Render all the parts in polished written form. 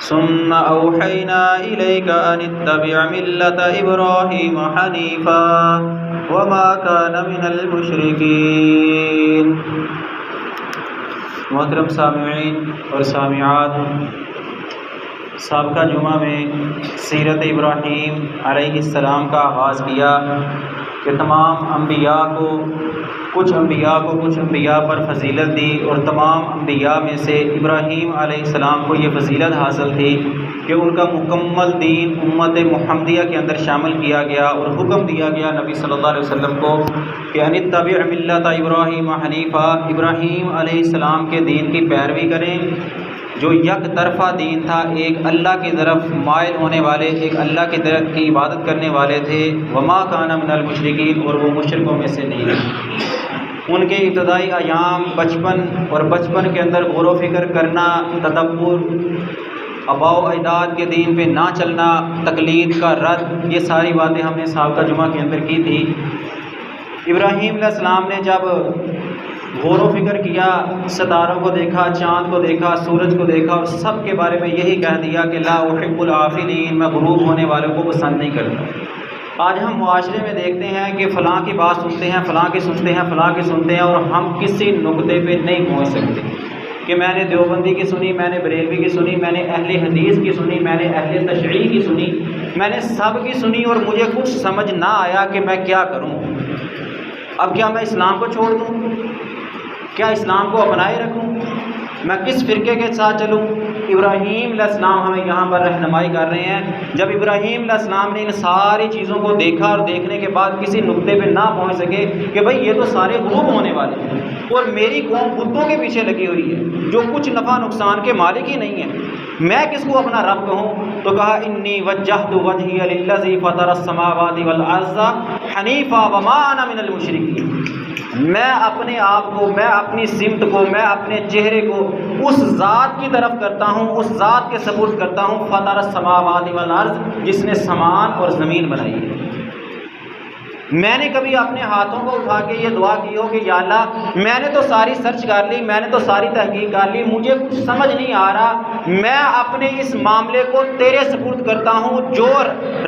ثم أوحينا إليك أن اتبع ملة إبراهيم حنيفا وما كان من المشركين۔ محترم سامعین اور سامعات، سابقہ جمعہ میں سیرت ابراہیم علیہ السلام کا آغاز کیا کہ تمام انبیاء کو کچھ انبیاء پر فضیلت دی، اور تمام انبیاء میں سے ابراہیم علیہ السلام کو یہ فضیلت حاصل تھی کہ ان کا مکمل دین امت محمدیہ کے اندر شامل کیا گیا، اور حکم دیا گیا نبی صلی اللہ علیہ وسلم کو کہ ان اتبع ملت ابراہیم حنیفا، ابراہیم علیہ السلام کے دین کی پیروی کریں جو یک طرفہ دین تھا، ایک اللہ کی طرف مائل ہونے والے، ایک اللہ کی طرف کی عبادت کرنے والے تھے۔ وما کان من المشرکین، اور وہ مشرکوں میں سے نہیں۔ ان کے ابتدائی ایام بچپن کے اندر غور و فکر کرنا، تدبر، آباء و اجداد کے دین پہ نہ چلنا، تقلید کا رد، یہ ساری باتیں ہم نے سابقہ جمعہ کے اندر کی تھی۔ ابراہیم علیہ السلام نے جب غور و فکر کیا، ستاروں کو دیکھا، چاند کو دیکھا، سورج کو دیکھا، اور سب کے بارے میں یہی کہہ دیا کہ لا احب العافلین، میں غروب ہونے والوں کو پسند نہیں کرتا۔ آج ہم معاشرے میں دیکھتے ہیں کہ فلاں کی بات سنتے ہیں، فلاں کی سنتے ہیں، فلاں کی سنتے ہیں، اور ہم کسی نقطے پہ نہیں پہنچ سکتے کہ میں نے دیوبندی کی سنی، میں نے بریلوی کی سنی، میں نے اہل حدیث کی سنی، میں نے اہل تشریع کی سنی، میں نے سب کی سنی، اور مجھے کچھ سمجھ نہ آیا کہ میں کیا کروں۔ اب کیا میں اسلام کو چھوڑ دوں؟ کیا اسلام کو اپنائے رکھوں؟ میں کس فرقے کے ساتھ چلوں؟ ابراہیم علیہ السلام ہمیں یہاں پر رہنمائی کر رہے ہیں۔ جب ابراہیم علیہ السلام نے ان ساری چیزوں کو دیکھا اور دیکھنے کے بعد کسی نقطے پہ نہ پہنچ سکے کہ بھئی یہ تو سارے غروب ہونے والے ہیں، اور میری قوم بتوں کے پیچھے لگی ہوئی ہے جو کچھ نفع نقصان کے مالک ہی نہیں ہے، میں کس کو اپنا رب کہوں؟ تو کہا انی وجہت وجہی للذی فطر السماوات والارض حنیفا وما انا من المشرکین، میں اپنے آپ کو، میں اپنی سمت کو، میں اپنے چہرے کو اس ذات کی طرف کرتا ہوں، اس ذات کے سپرد کرتا ہوں، فطر السماوات والارض، جس نے سمان اور زمین بنائی ہے۔ میں نے کبھی اپنے ہاتھوں کو اٹھا کے یہ دعا کی ہو کہ یا اللہ میں نے تو ساری سرچ کر لی، میں نے تو ساری تحقیق کر لی، مجھے کچھ سمجھ نہیں آ رہا، میں اپنے اس معاملے کو تیرے سپرد کرتا ہوں، جو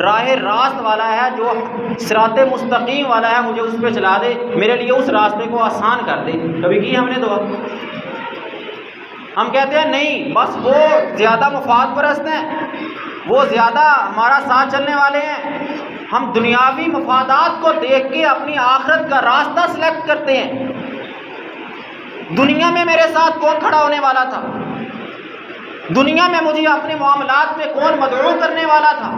راہ راست والا ہے، جو صراط مستقیم والا ہے، مجھے اس پہ چلا دے، میرے لیے اس راستے کو آسان کر دے۔ کبھی کی ہم نے دعا؟ ہم کہتے ہیں نہیں، بس وہ زیادہ مفاد پرست ہیں، وہ زیادہ ہمارا ساتھ چلنے والے ہیں، ہم دنیاوی مفادات کو دیکھ کے اپنی آخرت کا راستہ سلیکٹ کرتے ہیں۔ دنیا میں میرے ساتھ کون کھڑا ہونے والا تھا؟ دنیا میں مجھے اپنے معاملات میں کون مدعو کرنے والا تھا؟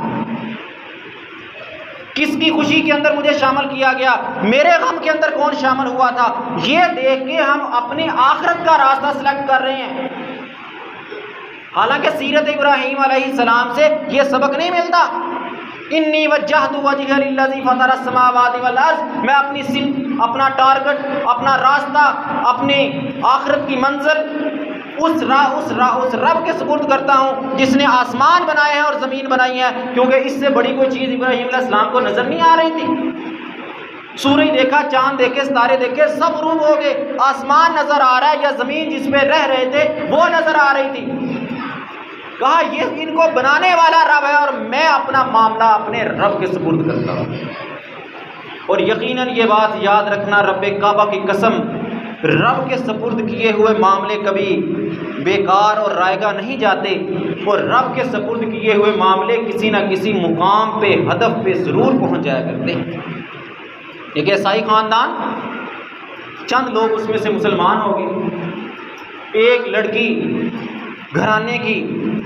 کس کی خوشی کے اندر مجھے شامل کیا گیا؟ میرے غم کے اندر کون شامل ہوا تھا؟ یہ دیکھ کے ہم اپنی آخرت کا راستہ سلیکٹ کر رہے ہیں۔ حالانکہ سیرت ابراہیم علیہ السلام سے یہ سبق نہیں ملتا۔ انی وجہت وجہی للذی فطر السماوات والارض، میں اپنی سمت، اپنا ٹارگٹ، اپنا راستہ، اپنی آخرت کی منزل اس رب کے سپرد کرتا ہوں جس نے آسمان بنائے ہیں اور زمین بنائی ہے، کیونکہ اس سے بڑی کوئی چیز ابراہیم علیہ السلام کو نظر نہیں آ رہی تھی۔ سورج دیکھا، چاند دیکھے، ستارے دیکھے، سب غروب ہو گئے، آسمان نظر آ رہا ہے یا زمین جس پہ رہ رہے تھے وہ نظر آ رہی تھی۔ کہا یہ ان کو بنانے والا رب ہے، اور میں اپنا معاملہ اپنے رب کے سپرد کرتا ہوں۔ اور یقیناً یہ بات یاد رکھنا، رب کعبہ کی قسم، رب کے سپرد کیے ہوئے معاملے کبھی بیکار اور رائگاں نہیں جاتے، اور رب کے سپرد کیے ہوئے معاملے کسی نہ کسی مقام پہ، ہدف پہ ضرور پہنچ جایا کرتے ہیں۔ ایک عیسائی خاندان، چند لوگ اس میں سے مسلمان ہو گئے۔ ایک لڑکی گھرانے کی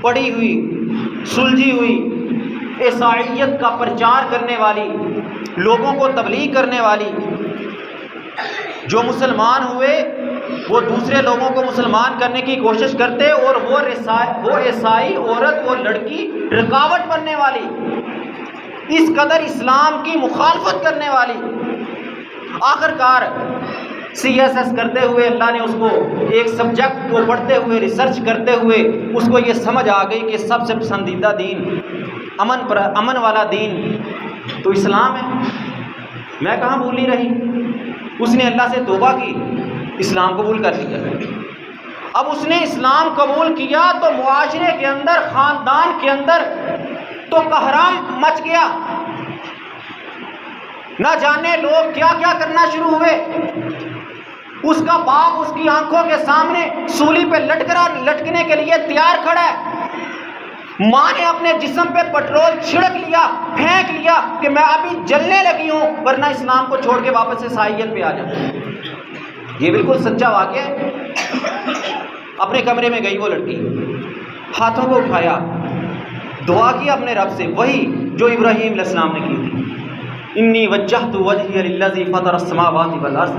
پڑھی ہوئی، سلجھی ہوئی، عیسائیت کا پرچار کرنے والی، لوگوں کو تبلیغ کرنے والی، جو مسلمان ہوئے وہ دوسرے لوگوں کو مسلمان کرنے کی کوشش کرتے، اور وہ عیسائی عورت، وہ لڑکی رکاوٹ بننے والی، اس قدر اسلام کی مخالفت کرنے والی۔ آخر کار CSS کرتے ہوئے اللہ نے اس کو ایک سبجیکٹ کو پڑھتے ہوئے، ریسرچ کرتے ہوئے اس کو یہ سمجھ آ گئی کہ سب سے پسندیدہ دین، امن والا دین تو اسلام ہے۔ میں کہاں بھولی رہی، اس نے اللہ سے توبہ کی، اسلام قبول کر لیا۔ اب اس نے اسلام قبول کیا تو معاشرے کے اندر، خاندان کے اندر تو کہرام مچ گیا، نہ جانے لوگ کیا کیا کرنا شروع ہوئے۔ اس کا باپ اس کی آنکھوں کے سامنے سولی پہ لٹکنے کے لیے تیار کھڑا ہے۔ ماں نے اپنے جسم پہ پٹرول چھڑک لیا، پھینک لیا کہ میں ابھی جلنے لگی ہوں، ورنہ اسلام کو چھوڑ کے واپس سے سائیل پہ آ جاؤں۔ یہ بالکل سچا واقعہ ہے۔ اپنے کمرے میں گئی وہ لڑکی، ہاتھوں کو اٹھایا، دعا کی اپنے رب سے، وہی جو ابراہیم علیہ السلام نے کی تھی، انی وجہت وجہی للذی فطر السماوات والارض۔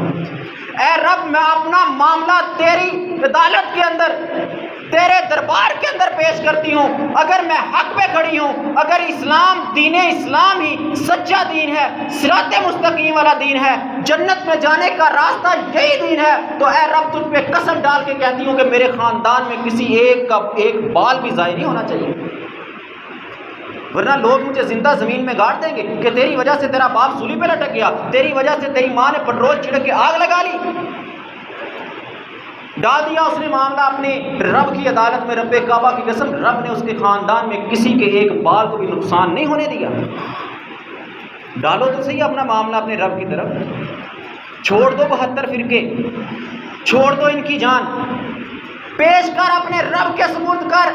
اے رب، میں اپنا معاملہ تیری عدالت کے اندر، تیرے دربار کے اندر پیش کرتی ہوں۔ اگر میں حق پہ کھڑی ہوں، اگر اسلام، دین اسلام ہی سچا دین ہے، صراط مستقیم والا دین ہے، جنت میں جانے کا راستہ یہی دین ہے، تو اے رب تجھ پہ قسم ڈال کے کہتی ہوں کہ میرے خاندان میں کسی ایک کا ایک بال بھی ضائع نہیں ہونا چاہیے، ورنہ لوگ مجھے زندہ زمین میں گاڑ دیں گے کہ تیری وجہ سے تیرا باپ سولی پہ لٹک گیا، تیری وجہ سے تیری ماں نے پٹرول چھڑک کے آگ لگا لی۔ ڈال دیا اس نے معاملہ اپنے رب کی عدالت میں، رب کعبہ کی قسم، رب نے اس کے خاندان میں کسی کے ایک بال کو بھی نقصان نہیں ہونے دیا۔ ڈالو تو صحیح اپنا معاملہ اپنے رب کی طرف، چھوڑ دو 72 فرقے، چھوڑ دو ان کی جان، پیش کر اپنے رب کے سپرد کر،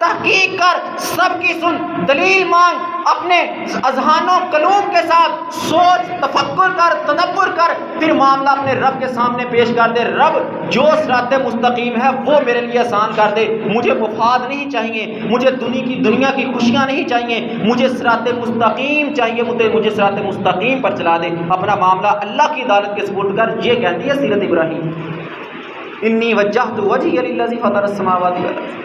تحقیق کر، سب کی سن، دلیل مانگ، اپنے اذہان و قلوب کے ساتھ سوچ، تفکر کر، تدبر کر، پھر معاملہ اپنے رب کے سامنے پیش کر دے۔ رب، جو صراط مستقیم ہے وہ میرے لیے آسان کر دے، مجھے مفاد نہیں چاہیے، مجھے دنیا کی خوشیاں نہیں چاہیے، مجھے صراط مستقیم چاہیے، مجھے صراط مستقیم پر چلا دے۔ اپنا معاملہ اللہ کی عدالت کے سپرد کر۔ یہ کہتی ہے سیرت ابراہیم، انی وجہت وجہی للذی فطر السماوات والارض۔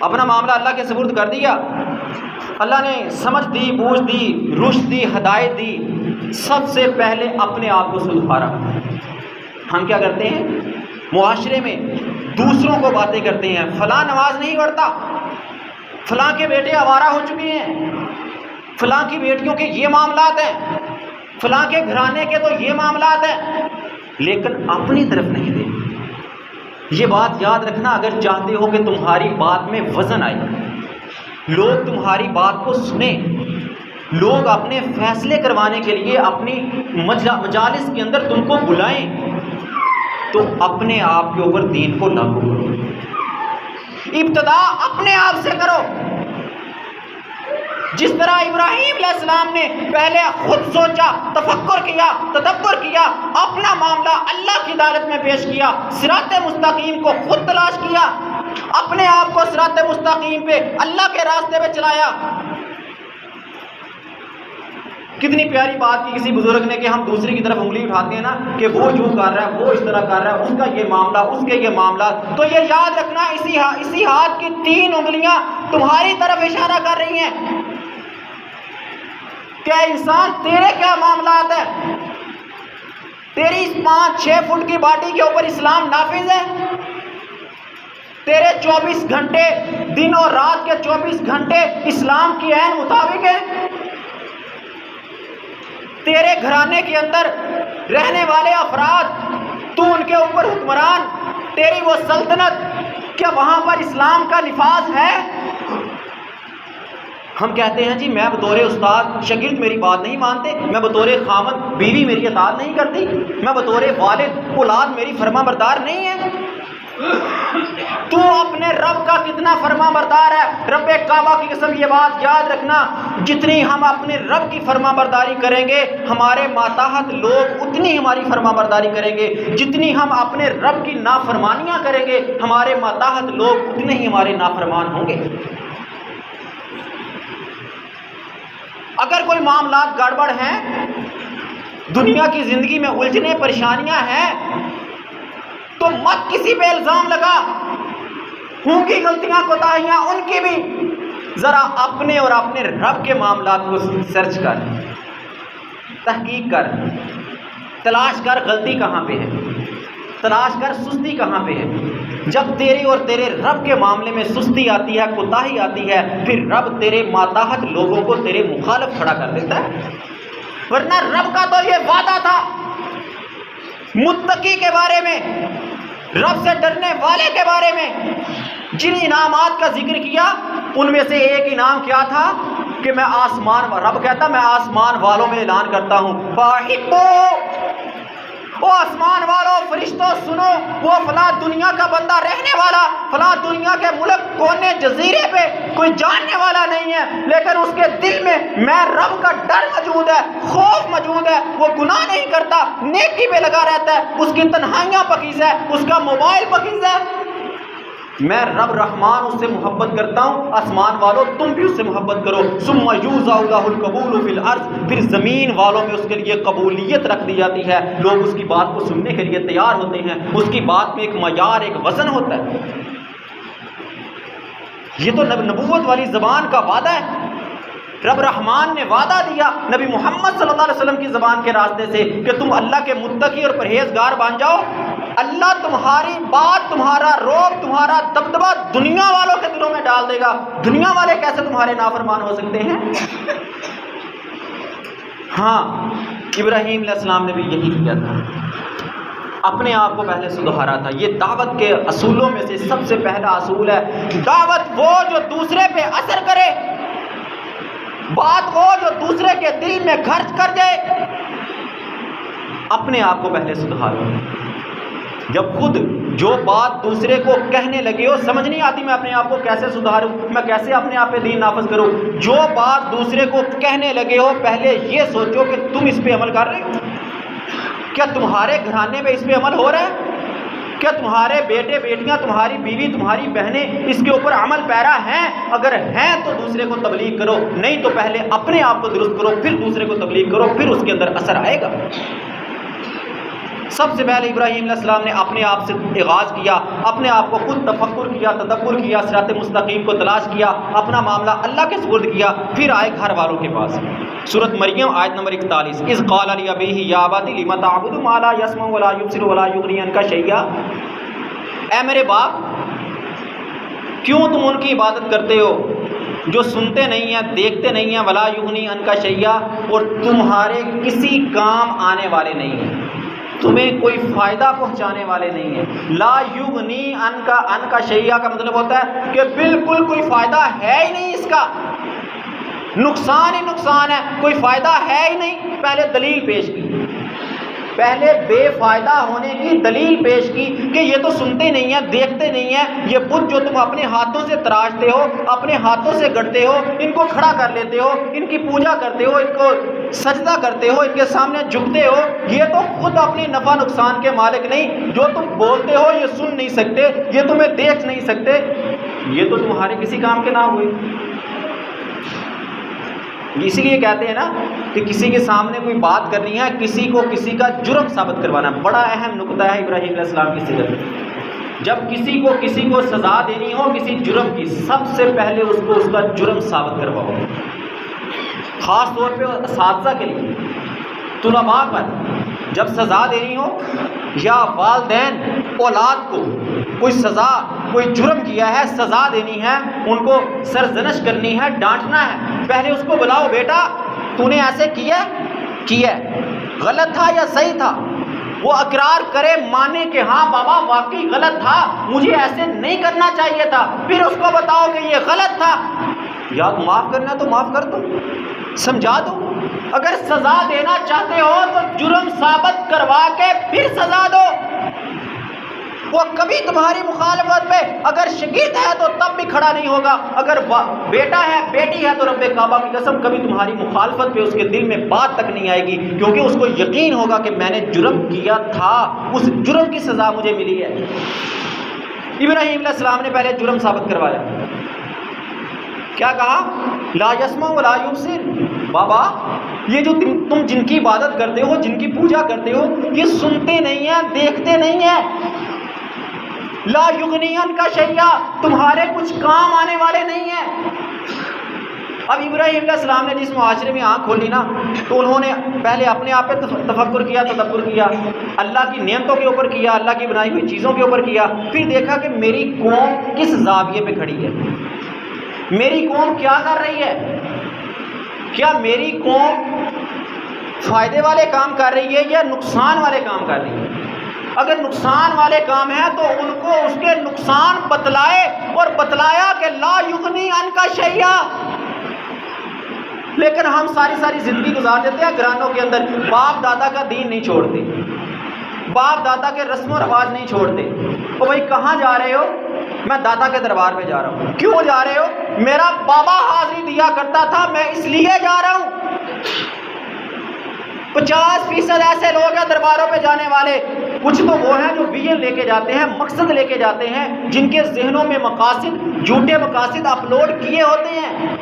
اپنا معاملہ اللہ کے سپرد کر دیا، اللہ نے سمجھ دی، بوجھ دی، رشد دی، ہدایت دی۔ سب سے پہلے اپنے آپ کو سدھارا۔ ہم کیا کرتے ہیں معاشرے میں؟ دوسروں کو باتیں کرتے ہیں، فلاں نماز نہیں پڑھتا، فلاں کے بیٹے آوارہ ہو چکے ہیں، فلاں کی بیٹیوں کے یہ معاملات ہیں، فلاں کے گھرانے کے تو یہ معاملات ہیں، لیکن اپنی طرف نہیں دیکھتے۔ یہ بات یاد رکھنا، اگر چاہتے ہو کہ تمہاری بات میں وزن آئے، لوگ تمہاری بات کو سنیں، لوگ اپنے فیصلے کروانے کے لیے اپنی مجالس کے اندر تم کو بلائیں، تو اپنے آپ کے اوپر دین کو لاگو کرو۔ ابتدا اپنے آپ سے کرو، جس طرح ابراہیم علیہ السلام نے پہلے خود سوچا، تفکر کیا، تدبر کیا، اپنا معاملہ اللہ کی عدالت میں پیش کیا، صراط مستقیم کو خود تلاش کیا، اپنے آپ کو صراط مستقیم پہ، اللہ کے راستے پہ چلایا۔ کتنی پیاری بات کی کسی بزرگ نے کہ ہم دوسری کی طرف انگلی اٹھاتے ہیں نا کہ وہ جو کر رہا ہے، وہ اس طرح کر رہا ہے، اس کا یہ معاملہ، اس کے یہ معاملہ، تو یہ یاد رکھنا اسی ہاتھ کی 3 انگلیاں تمہاری طرف اشارہ کر رہی ہیں کہ انسان تیرے کیا معاملات ہیں؟ تیری 5-6 فٹ کی باڈی کے اوپر اسلام نافذ ہے؟ تیرے 24 گھنٹے، دن اور رات کے 24 گھنٹے اسلام کی عین مطابق ہے؟ تیرے گھرانے کے اندر رہنے والے افراد، تو ان کے اوپر حکمران، تیری وہ سلطنت، کیا وہاں پر اسلام کا نفاذ ہے؟ ہم کہتے ہیں جی میں بطور استاد شاگرد میری بات نہیں مانتے، میں بطور خاوند بیوی میری اطاعت نہیں کرتی، میں بطور والد اولاد میری فرما بردار نہیں ہے۔ تو اپنے رب کا کتنا فرما بردار ہے؟ رب کعبہ کی قسم یہ بات یاد رکھنا، جتنی ہم اپنے رب کی فرما برداری کریں گے، ہمارے ماتحت لوگ اتنی ہماری فرما برداری کریں گے، جتنی ہم اپنے رب کی نافرمانیاں کریں گے، ہمارے ماتحت لوگ اتنے ہی ہمارے نافرمان ہوں گے۔ اگر کوئی معاملات گڑبڑ ہیں، دنیا کی زندگی میں الجھنے پریشانیاں ہیں، تو مت کسی پہ الزام لگا، ان کی غلطیاں کوتاہیاں ان کی بھی، ذرا اپنے اور اپنے رب کے معاملات کو سرچ کر، تحقیق کر، تلاش کر غلطی کہاں پہ ہے، تلاش کر سستی کہاں پہ ہے۔ جب تیرے اور تیرے رب کے معاملے میں سستی آتی ہے، کوتاہی آتی ہے، پھر رب تیرے ماتحت لوگوں کو تیرے مخالف کھڑا کر دیتا ہے۔ ورنہ رب کا تو یہ وعدہ تھا متقی کے بارے میں، رب سے ڈرنے والے کے بارے میں جن انعامات کا ذکر کیا، ان میں سے ایک انعام کیا تھا کہ میں رب کہتا میں آسمان والوں میں اعلان کرتا ہوں، فاحبو، او آسمان والوں، فرشتوں سنو، وہ فلاں دنیا کا بندہ رہنے والا، فلاں دنیا کے ملک کونے جزیرے پہ کوئی جاننے والا نہیں ہے، لیکن اس کے دل میں رب کا ڈر موجود ہے، خوف موجود ہے، وہ گناہ نہیں کرتا، نیکی پہ لگا رہتا ہے، اس کی تنہائیاں پکیزہ ہے، اس کا موبائل پکیزہ ہے، میں رب رحمان اس سے محبت کرتا ہوں، آسمان والوں تم بھی اس سے محبت کرو، ثم یوزع له القبول فی الارض، پھر زمین والوں میں اس کے لیے قبولیت رکھ دی جاتی ہے، لوگ اس کی بات کو سننے کے لیے تیار ہوتے ہیں، اس کی بات میں ایک معیار، ایک وزن ہوتا ہے۔ یہ تو نبوت والی زبان کا وعدہ ہے، رب رحمان نے وعدہ دیا نبی محمد صلی اللہ علیہ وسلم کی زبان کے راستے سے کہ تم اللہ کے متقی اور پرہیزگار بن جاؤ، اللہ تمہاری بات، تمہارا روب، تمہارا دبدبہ دنیا والوں کے دلوں میں ڈال دے گا۔ دنیا والے کیسے تمہارے نافرمان ہو سکتے ہیں؟ ہاں، ابراہیم علیہ السلام نے بھی یہی کیا تھا، اپنے آپ کو پہلے سدھارا تھا۔ یہ دعوت کے اصولوں میں سے سب سے پہلا اصول ہے، دعوت وہ جو دوسرے پہ اثر کرے، بات وہ جو دوسرے کے دل میں گھرچ کر جائے۔ اپنے آپ کو پہلے سدھارو۔ جب خود جو بات دوسرے کو کہنے لگے ہو، سمجھ نہیں آتی میں اپنے آپ کو کیسے سدھاروں، میں کیسے اپنے آپ پہ دین نافذ کروں، جو بات دوسرے کو کہنے لگے ہو پہلے یہ سوچو کہ تم اس پہ عمل کر رہے ہو، کیا تمہارے گھرانے میں اس پہ عمل ہو رہا ہے، کیا تمہارے بیٹے بیٹیاں، تمہاری بیوی، تمہاری بہنیں اس کے اوپر عمل پیرا ہیں؟ اگر ہیں تو دوسرے کو تبلیغ کرو، نہیں تو پہلے اپنے آپ کو درست کرو، پھر دوسرے کو تبلیغ کرو، پھر اس کے اندر اثر آئے گا۔ سب سے پہلے ابراہیم علیہ السلام نے اپنے آپ سے آغاز کیا، اپنے آپ کو خود تفکر کیا، تدبر کیا، صراط مستقیم کو تلاش کیا، اپنا معاملہ اللہ کے سپرد کیا، پھر آئے گھر والوں کے پاس۔ سورۃ مریم آیت نمبر 41، اذ قال لابیہ یا ابت لم تعبد ما لا یسمع ولا یبصر ولا یغنی عنک شیئا، اے میرے باپ کیوں تم ان کی عبادت کرتے ہو جو سنتے نہیں ہیں، دیکھتے نہیں ہیں، ولا یغنی عنک شیئا، اور تمہارے کسی کام آنے والے نہیں ہیں، تمہیں کوئی فائدہ پہنچانے والے نہیں ہیں۔ لا یغنی عنک شیئا کا مطلب ہوتا ہے کہ بالکل کوئی فائدہ ہے ہی نہیں، اس کا نقصان ہی نقصان ہے، کوئی فائدہ ہے ہی نہیں۔ پہلے دلیل پیش کی، پہلے بے فائدہ ہونے کی دلیل پیش کی کہ یہ تو سنتے نہیں ہیں، دیکھتے نہیں ہیں، یہ بت جو تم اپنے ہاتھوں سے تراشتے ہو، اپنے ہاتھوں سے گڑتے ہو، ان کو کھڑا کر لیتے ہو، ان کی پوجا کرتے ہو، ان کو سجدہ کرتے ہو، ان کے سامنے جھکتے ہو، یہ تو خود اپنے نفع نقصان کے مالک نہیں، جو تم بولتے ہو یہ سن نہیں سکتے، یہ تمہیں دیکھ نہیں سکتے، یہ تو تمہارے کسی کام کے نہ ہوئے۔ اسی لیے کہتے ہیں نا کہ کسی کے سامنے کوئی بات کرنی ہے، کسی کو کسی کا جرم ثابت کروانا، بڑا اہم نقطہ ہے ابراہیم علیہ السلام کی سیرت۔ جب کسی کو سزا دینی ہو کسی جرم کی، سب سے پہلے اس کو اس کا جرم ثابت کرواؤ، خاص طور پہ اساتذہ کے لیے، طلباء پر جب سزا دینی ہو، یا والدین اولاد کو کوئی سزا، کوئی جرم کیا ہے، سزا دینی ہے، ان کو سرزنش کرنی ہے، ڈانٹنا ہے، پہلے اس کو بلاؤ، بیٹا تو نے ایسے کیا غلط تھا یا صحیح تھا، وہ اقرار کرے، مانے کہ ہاں بابا واقعی غلط تھا، مجھے ایسے نہیں کرنا چاہیے تھا، پھر اس کو بتاؤ کہ یہ غلط تھا، یا معاف کرنا تو معاف کر دو، سمجھا دو۔ اگر سزا دینا چاہتے ہو تو جرم ثابت کروا کے پھر سزا دو۔ وہ کبھی تمہاری مخالفت پہ اگر شدید ہے تو تب بھی کھڑا نہیں ہوگا، اگر بیٹا ہے بیٹی ہے تو رب کعبہ کی قسم کبھی تمہاری مخالفت پہ اس کے دل میں بات تک نہیں آئے گی، کیونکہ اس کو یقین ہوگا کہ میں نے جرم کیا تھا، اس جرم کی سزا مجھے ملی ہے۔ ابراہیم علیہ السلام نے پہلے جرم ثابت کروایا، کیا کہا؟ لا یسمع ولا یبصر، بابا یہ جو تم جن کی عبادت کرتے ہو، جن کی پوجا کرتے ہو، یہ سنتے نہیں ہیں، دیکھتے نہیں ہیں، لا یغنی عنک شیئا، تمہارے کچھ کام آنے والے نہیں ہیں۔ اب ابراہیم علیہ السلام نے جس معاشرے میں آنکھ کھولی نا، تو انہوں نے پہلے اپنے آپ پہ تفکر کیا، تدبر کیا، اللہ کی نعمتوں کے اوپر کیا، اللہ کی بنائی ہوئی چیزوں کے اوپر کیا، پھر دیکھا کہ میری قوم کس زاویے پہ کھڑی ہے، میری قوم کیا کر رہی ہے، کیا میری قوم فائدے والے کام کر رہی ہے یا نقصان والے کام کر رہی ہے۔ اگر نقصان والے کام ہیں تو ان کو اس کے نقصان بتلائے، اور بتلایا کہ لا یغنی عنک شیئا۔ لیکن ہم ساری زندگی گزار دیتے ہیں گھرانوں کے اندر، باپ دادا کا دین نہیں چھوڑتے، باپ دادا کے رسم و رواج نہیں چھوڑتے۔ تو بھائی کہاں جا رہے ہو؟ میں دادا کے دربار میں جا رہا ہوں۔ کیوں جا رہے ہو؟ میرا بابا حاضری دیا کرتا تھا، میں اس لیے جا رہا ہوں۔ 50% ایسے لوگ ہیں درباروں پہ جانے والے، کچھ تو وہ ہیں جو ویژن لے کے جاتے ہیں، مقصد لے کے جاتے ہیں، جن کے ذہنوں میں مقاصد، جھوٹے مقاصد اپلوڈ کیے ہوتے ہیں،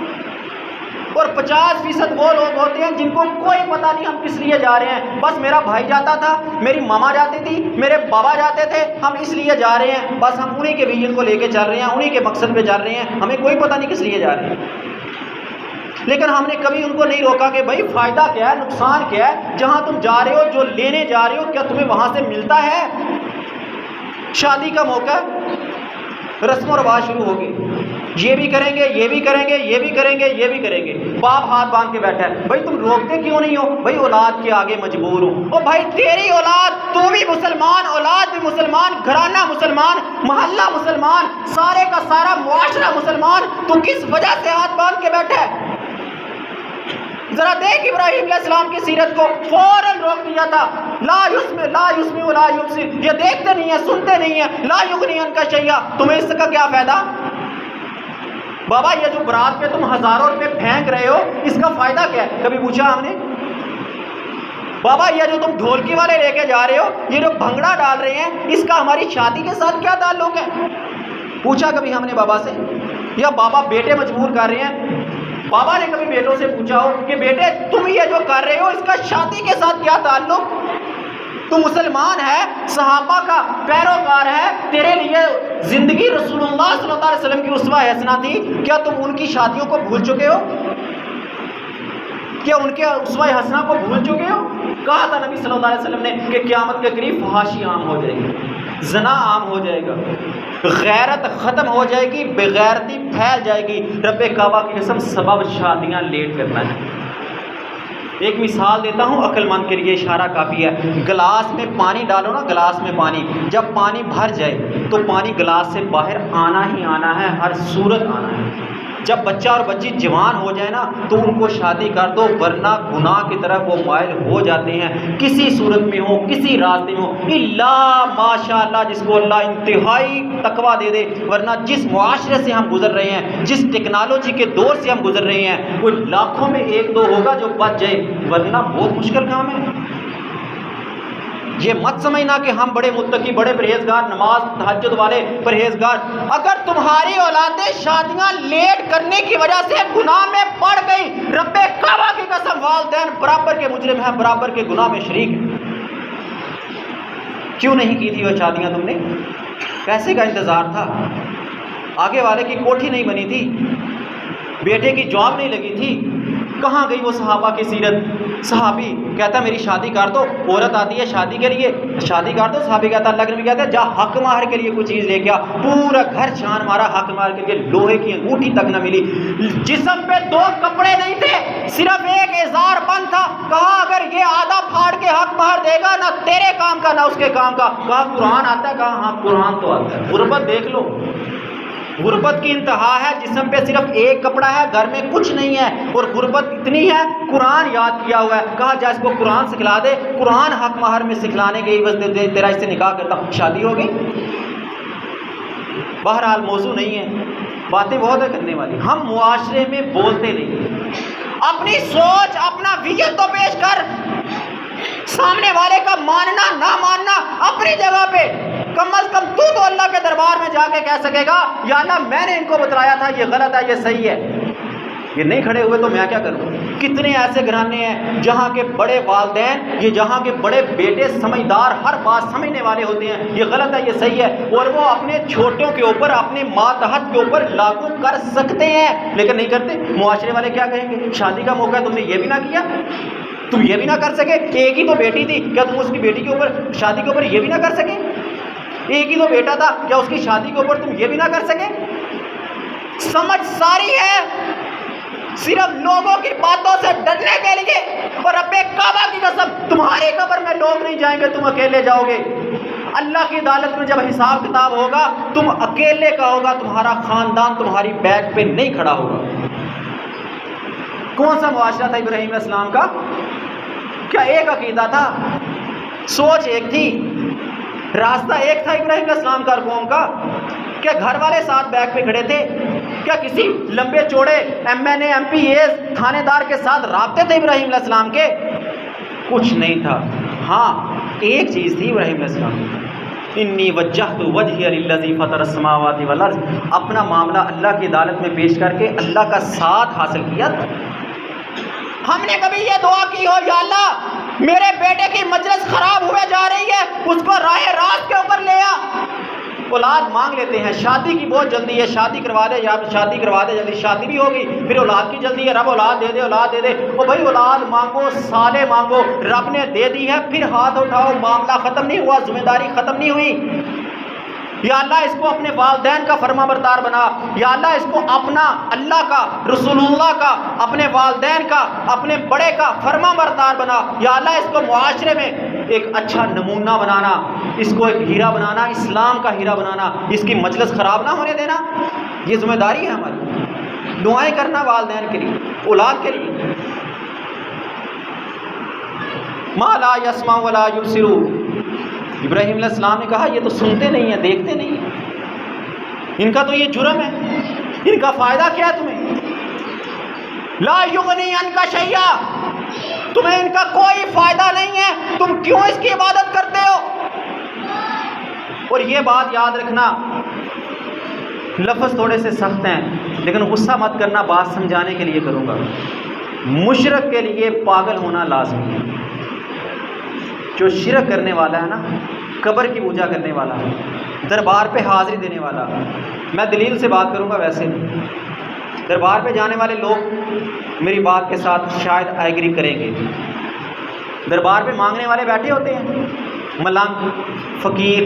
اور 50% وہ لوگ ہوتے ہیں جن کو کوئی پتہ نہیں ہم کس لیے جا رہے ہیں۔ بس میرا بھائی جاتا تھا، میری ماما جاتی تھی، میرے بابا جاتے تھے، ہم اس لیے جا رہے ہیں، بس ہم انہی کے ویژن کو لے کے چل رہے ہیں، انہی کے مقصد پہ چل رہے ہیں، ہمیں کوئی پتہ نہیں کس لیے جا رہے ہیں۔ لیکن ہم نے کبھی ان کو نہیں روکا کہ بھائی فائدہ کیا ہے، نقصان کیا ہے، جہاں تم جا رہے ہو، جو لینے جا رہے ہو، کیا تمہیں وہاں سے ملتا ہے؟ شادی کا موقع، رسم و رواج شروع ہو گئی، یہ بھی کریں گے، یہ بھی کریں گے، یہ بھی کریں گے، یہ بھی کریں گے۔ باپ ہاتھ باندھ کے بیٹھا ہے، بھائی تم روکتے کیوں نہیں ہو؟ بھائی اولاد کے آگے مجبور ہوں۔ او بھائی تیری اولاد، تو بھی مسلمان، اولاد بھی مسلمان، گھرانہ مسلمان، محلہ مسلمان، سارے کا سارا معاشرہ مسلمان، تو کس وجہ سے ہاتھ باندھ کے بیٹھا ہے؟ ذرا دیکھ ابراہیم علیہ السلام کی سیرت کو، فوراً روک دیا تھا، لا یسمع ولا یبصر، یہ دیکھتے نہیں ہیں، سنتے نہیں ہیں، لا یغنی عنک شیئا، تمہیں اس کا کیا فائدہ؟ بابا یہ جو برات پہ تم ہزاروں روپے پھینک رہے ہو، اس کا فائدہ کیا ہے؟ کبھی پوچھا ہم نے؟ بابا یہ جو تم ڈھولکی والے لے کے جا رہے ہو، یہ جو بھنگڑا ڈال رہے ہیں، اس کا ہماری شادی کے ساتھ کیا تعلق ہے؟ پوچھا کبھی ہم نے بابا سے؟ یا بابا بیٹے مجبور کر رہے ہیں، بابا نے کبھی بیٹوں سے پوچھا ہو کہ بیٹے تم یہ جو کر رہے ہو، اس کا شادی کے ساتھ کیا تعلق؟ تو مسلمان ہے، صحابہ کا پیروکار ہے، تیرے لیے زندگی رسول اللہ صلی اللہ علیہ وسلم کی اسوہ حسنہ تھی، کیا تم ان کی شادیوں کو بھول چکے ہو؟ کیا ان کے اسوہ حسنہ کو بھول چکے ہو؟ کہا تھا نبی صلی اللہ علیہ وسلم نے کہ قیامت کے قریب فحاشی عام ہو جائے گی، زنا عام ہو جائے گا، غیرت ختم ہو جائے گی، بغیرتی پھیل جائے گی۔ رب کعبہ کی قسم سبب شادیاں لیٹ کرنا ہے۔ ایک مثال دیتا ہوں، عقل مند کے لیے اشارہ کافی ہے۔ گلاس میں پانی ڈالو نا، گلاس میں پانی، جب پانی بھر جائے تو پانی گلاس سے باہر آنا ہی آنا ہے، ہر صورت آنا ہے۔ جب بچہ اور بچی جوان ہو جائے نا تو ان کو شادی کر دو، ورنہ گناہ کی طرف وہ مائل ہو جاتے ہیں، کسی صورت میں ہو، کسی راستے میں ہو، الا ماشاءاللہ جس کو اللہ انتہائی تقویٰ دے دے۔ ورنہ جس معاشرے سے ہم گزر رہے ہیں، جس ٹیکنالوجی کے دور سے ہم گزر رہے ہیں، کوئی لاکھوں میں ایک دو ہوگا جو بچ جائے، ورنہ بہت مشکل کام ہے۔ یہ مت سمجھنا کہ ہم بڑے متقی، بڑے پرہیزگار، نماز تہجد والے پرہیزگار۔ اگر تمہاری اولادیں شادیاں لیٹ کرنے کی وجہ سے گناہ میں پڑ گئی، رب کعبہ کی قسم والدین برابر کے مجرم ہیں، برابر کے گناہ میں شریک ہیں۔ کیوں نہیں کی تھی وہ شادیاں تم نے؟ پیسے کا انتظار تھا، آگے والے کی کوٹھی نہیں بنی تھی، بیٹے کی جاب نہیں لگی تھی۔ کہاں گئی وہ صحابہ کی سیرت؟ صحابی کہتا ہے میری شادی کر دو، عورت آتی ہے شادی کے لیے، شادی کر دو، صحابی کہتا ہے، اللہ کے نبی کہتے ہیں جا حق مہر کے لیے کوئی چیز لے کے آ۔ پورا گھر چھان مارا، حق مہر کے لیے لوہے کی انگوٹھی تک نہ ملی، جسم پہ 2 کپڑے نہیں تھے، صرف ایک ازار بند تھا۔ کہا اگر یہ آدھا پھاڑ کے حق مہر دے گا، نہ تیرے کام کا نہ اس کے کام کا۔ کہا قرآن آتا ہے؟ کہا ہاں قرآن تو آتا ہے۔ غربت دیکھ لو، غربت کی انتہا ہے، جسم پہ صرف ایک کپڑا ہے، گھر میں کچھ نہیں ہے، اور غربت اتنی ہے قرآن یاد کیا ہوا ہے۔ کہا جا اس کو قرآن سکھلا دے، قرآن حق مہر میں سکھلانے کے بس تیرا اس سے نکاح کرتا ہوں، شادی ہو گئی۔ بہرحال موضوع نہیں ہے، باتیں بہت ہے کرنے والی، ہم معاشرے میں بولتے نہیں۔ اپنی سوچ، اپنا ویژن تو پیش کر، سامنے والے کا ماننا نہ ماننا اپنی جگہ پہ، کم از کم تو اللہ کے دربار میں جا کے کہہ سکے گا یا اللہ میں نے ان کو بتلایا تھا، یہ غلط ہے، یہ صحیح ہے۔ یہ نہیں کھڑے ہوئے تو میں کیا کروں؟ کتنے ایسے گھرانے ہیں جہاں کے بڑے والدین، یہ جہاں کے بڑے بیٹے سمجھدار، ہر بات سمجھنے والے ہوتے ہیں، یہ غلط ہے، یہ صحیح ہے، اور وہ اپنے چھوٹوں کے اوپر، اپنے ماتحت کے اوپر لاگو کر سکتے ہیں، لیکن نہیں کرتے۔ معاشرے والے کیا کہیں گے؟ شادی کا موقع ہے، تم نے یہ بھی نہ کیا، تم یہ بھی نہ کر سکے، ایک ہی تو بیٹی تھی، کیا تم اس کی بیٹی کے اوپر، شادی کے اوپر یہ بھی نہ کر سکے؟ ایک ہی تو بیٹا تھا، کیا اس کی شادی کے اوپر تم یہ بھی نہ کر سکے؟ سمجھ ساری ہے، صرف لوگوں کی باتوں سے ڈرنے کے لیے، اور رب کعبہ کی قسم تمہارے قبر میں لوگ نہیں جائیں گے، تم اکیلے جاؤ گے۔ اللہ کی عدالت میں جب حساب کتاب ہوگا تم اکیلے کا ہوگا، تمہارا خاندان تمہاری بیک پہ نہیں کھڑا ہوگا۔ کون سا معاشرہ تھا ابراہیم علیہ السلام کا؟ کیا ایک عقیدہ تھا، سوچ ایک تھی، راستہ ایک تھا ابراہیم علیہ السلام کا اور قوم کا؟ کیا گھر والے ساتھ بیک پہ کھڑے تھے؟ کیا کسی لمبے چوڑے MNA MP AS تھانے دار کے ساتھ رابطے تھے ابراہیم علیہ السلام کے؟ کچھ نہیں تھا۔ ہاں ایک چیز تھی ابراہیم علیہ السلام، انی وجہت وجہی للذی فطر السماوات والارض، اپنا معاملہ اللہ کی عدالت میں پیش کر کے اللہ کا ساتھ حاصل کیا تھا۔ ہم نے کبھی یہ دعا کی ہو یا اللہ میرے بیٹے کی مجلس خراب ہوئے جا رہی ہے، اس کو راہ راست کے اوپر لے آ؟ اولاد مانگ لیتے ہیں، شادی کی بہت جلدی ہے، شادی کروا دے، یا شادی کروا دے جلدی، شادی بھی ہوگی، پھر اولاد کی جلدی ہے، رب اولاد دے دے، اولاد دے دے۔ او بھائی اولاد مانگو، سالے مانگو، رب نے دے دی ہے، پھر ہاتھ اٹھاؤ، معاملہ ختم نہیں ہوا، ذمہ داری ختم نہیں ہوئی۔ یا اللہ اس کو اپنے والدین کا فرما بردار بنا، یا اللہ اس کو اپنا، اللہ کا، رسول اللہ کا، اپنے والدین کا، اپنے بڑے کا فرما بردار بنا۔ یا اللہ اس کو معاشرے میں ایک اچھا نمونہ بنانا، اس کو ایک ہیرا بنانا، اسلام کا ہیرا بنانا، اس کی مجلس خراب نہ ہونے دینا۔ یہ ذمہ داری ہے ہماری، دعائیں کرنا والدین کے لیے، اولاد کے لیے۔ ما لا یسمع ولا یبصر، ابراہیم علیہ السلام نے کہا یہ تو سنتے نہیں ہیں، دیکھتے نہیں ہیں، ان کا تو یہ جرم ہے، ان کا فائدہ کیا ہے تمہیں؟ لا یغنی عنک شیئا، تمہیں ان کا کوئی فائدہ نہیں ہے، تم کیوں اس کی عبادت کرتے ہو؟ اور یہ بات یاد رکھنا، لفظ تھوڑے سے سخت ہیں لیکن غصہ مت کرنا، بات سمجھانے کے لیے کروں گا۔ مشرک کے لیے پاگل ہونا لازمی ہے۔ جو شرک کرنے والا ہے نا، قبر کی پوجا کرنے والا ہے، دربار پہ حاضری دینے والا، میں دلیل سے بات کروں گا، ویسے نہیں۔ دربار پہ جانے والے لوگ میری بات کے ساتھ شاید ایگری کریں گے۔ دربار پہ مانگنے والے بیٹھے ہوتے ہیں، ملنگ، فقیر،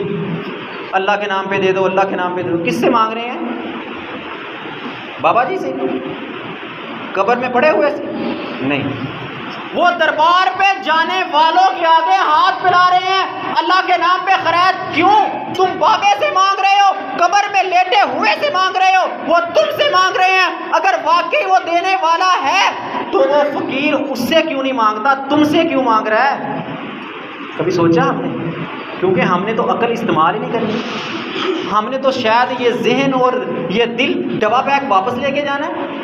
اللہ کے نام پہ دے دو، اللہ کے نام پہ دے دو۔ کس سے مانگ رہے ہیں؟ بابا جی سے؟ قبر میں پڑے ہوئے سے؟ نہیں، وہ دربار پہ جانے والوں کے آگے ہاتھ پھیلا رہے ہیں، اللہ کے نام پہ خیرات۔ کیوں؟ تم بابے سے مانگ رہے ہو، قبر میں لیٹے ہوئے سے مانگ رہے ہو، وہ تم سے مانگ رہے ہیں۔ اگر واقعی وہ دینے والا ہے تو وہ فقیر اس سے کیوں نہیں مانگتا، تم سے کیوں مانگ رہا ہے؟ کبھی سوچا ہم نے؟ کیونکہ ہم نے تو عقل استعمال ہی نہیں کرنی، ہم نے تو شاید یہ ذہن اور یہ دل ڈبا پیک واپس لے کے جانا ہے۔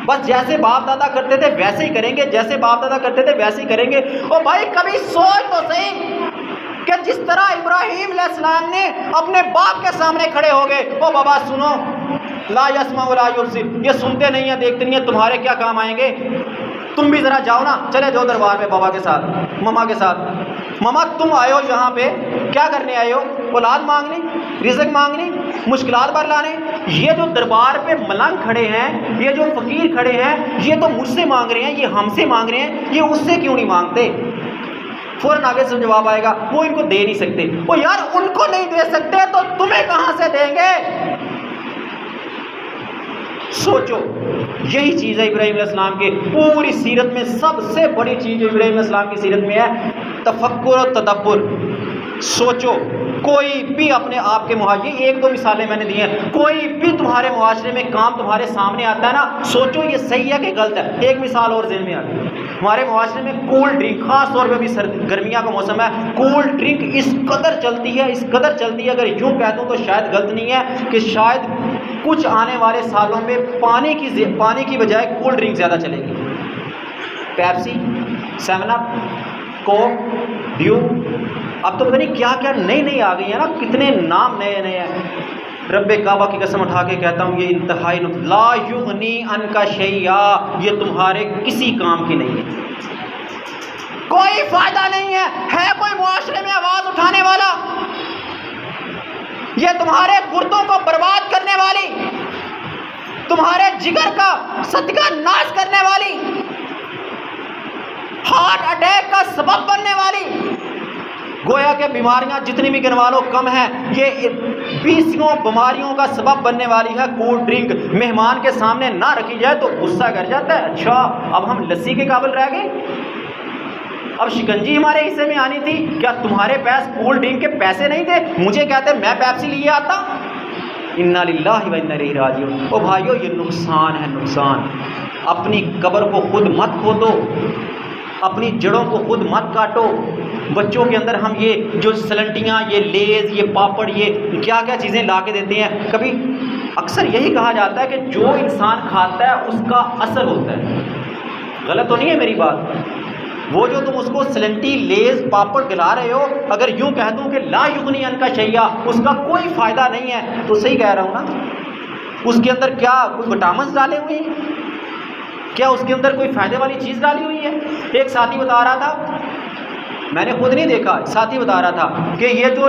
بس جیسے باپ دادا کرتے تھے ویسے ہی کریں گے، جیسے باپ دادا کرتے تھے ویسے ہی کریں گے۔ اور بھائی کبھی سوچ تو صحیح کہ جس طرح ابراہیم علیہ السلام نے اپنے باپ کے سامنے کھڑے ہو گئے، او بابا سنو، لا یسمع ولا یبصر، یہ سنتے نہیں ہیں، دیکھتے نہیں ہیں، تمہارے کیا کام آئیں گے؟ تم بھی ذرا جاؤ نا، چلے جاؤ دربار میں بابا کے ساتھ، ماما کے ساتھ۔ ماما تم آئے ہو یہاں پہ کیا کرنے آئے ہو؟ اولاد مانگنے، رزق مانگنے، مشکلات بھر لانے۔ یہ جو دربار پہ ملنگ کھڑے ہیں، یہ جو فقیر کھڑے ہیں، یہ تو مجھ سے مانگ رہے ہیں، یہ ہم سے مانگ رہے ہیں، یہ اس سے کیوں نہیں مانگتے؟ فوراً آگے سے جواب آئے گا، وہ ان کو دے نہیں سکتے۔ وہ یار ان کو نہیں دے سکتے تو تمہیں کہاں سے دیں گے؟ سوچو، یہی چیز ہے ابراہیم علیہ السلام کے پوری سیرت میں سب سے بڑی چیز جو ابراہیم علیہ السلام کی سیرت میں ہے، تفکر و تدبر۔ سوچو، کوئی بھی اپنے آپ کے معاشرے، ایک دو مثالیں میں نے دی ہیں، کوئی بھی تمہارے معاشرے میں کام تمہارے سامنے آتا ہے نا، سوچو یہ صحیح ہے کہ غلط ہے۔ ایک مثال اور ذہن میں آ گئی، ہمارے معاشرے میں کولڈ ڈرنک، خاص طور پہ بھی گرمیاں کا موسم ہے، کولڈ ڈرنک اس قدر چلتی ہے، اس قدر چلتی ہے، اگر یوں کہہ دوں تو شاید غلط نہیں ہے کہ شاید کچھ آنے والے سالوں میں پانی کی بجائے کولڈ ڈرنک زیادہ چلے گی۔ پیپسی، 7 اپ، کوک، ڈیو، اب تو پتہ نہیں کیا کیا نئی آ گئی ہیں نا، کتنے نام نئے ہیں۔ رب کعبہ کی قسم اٹھا کے کہتا ہوں، یہ انتہائی لا یغنی عنک شیئا، یہ تمہارے کسی کام کی نہیں ہے، کوئی فائدہ نہیں ہے کوئی معاشرے میں آواز اٹھانے والا؟ یہ تمہارے گردوں کو برباد کرنے والی، تمہارے جگر کا ستیہ ناش کرنے والی، ہارٹ اٹیک کا سبب بننے والی، گویا کہ بیماریاں جتنی بھی گنوا لو کم ہیں، یہ 20 بیماریوں کا سبب بننے والی ہے کولڈ ڈرنک۔ مہمان کے سامنے نہ رکھی جائے تو غصہ کر جاتا ہے، اچھا اب ہم لسی کے قابل رہ گئے، اب شکنجی ہمارے حصے میں آنی تھی، کیا تمہارے پاس کولڈ ڈرنک کے پیسے نہیں تھے؟ مجھے کہتے میں پیپسی لیے آتا۔ انا للہ و انا الیہ راجعون۔ او بھائیو یہ نقصان ہے، نقصان۔ اپنی قبر کو خود مت کھودو، اپنی جڑوں کو خود مت کاٹو۔ بچوں کے اندر ہم یہ جو سلنٹیاں، یہ لیز، یہ پاپڑ، یہ کیا کیا چیزیں لا کے دیتے ہیں، کبھی اکثر یہی کہا جاتا ہے کہ جو انسان کھاتا ہے اس کا اثر ہوتا ہے۔ غلط تو نہیں ہے میری بات؟ وہ جو تم اس کو سلنٹی، لیز، پاپڑ کھلا رہے ہو، اگر یوں کہہ دوں کہ لا یغنی عنک شیئا، اس کا کوئی فائدہ نہیں ہے، تو صحیح کہہ رہا ہوں نا؟ اس کے اندر کیا کوئی وٹامنس ڈالے ہوئے ہیں؟ کیا اس کے اندر کوئی فائدے والی چیز ڈالی ہوئی ہے؟ ایک ساتھی بتا رہا تھا، میں نے خود نہیں دیکھا، ساتھی بتا رہا تھا کہ یہ جو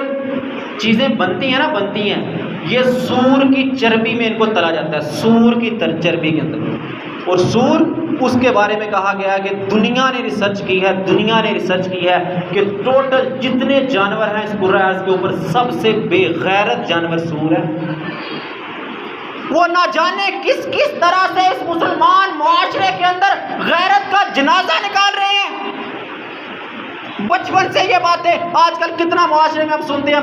چیزیں بنتی ہیں نا، بنتی ہیں یہ سور کی چربی میں ان کو تلا جاتا ہے، سور کی چربی کے اندر۔ اور سور، اس کے بارے میں کہا گیا ہے کہ دنیا نے ریسرچ کی ہے، دنیا نے ریسرچ کی ہے کہ ٹوٹل جتنے جانور ہیں اس کرۂ ارض کے اوپر سب سے بے غیرت جانور سور ہے۔ وہ نہ جانے کس کس طرح سے اس مسلمان معاشرے کے اندر غیرت کا جنازہ نکال رہے ہیں۔ بچپن سے یہ باتیں آج کل کتنا معاشرے میں ہم سنتے ہیں،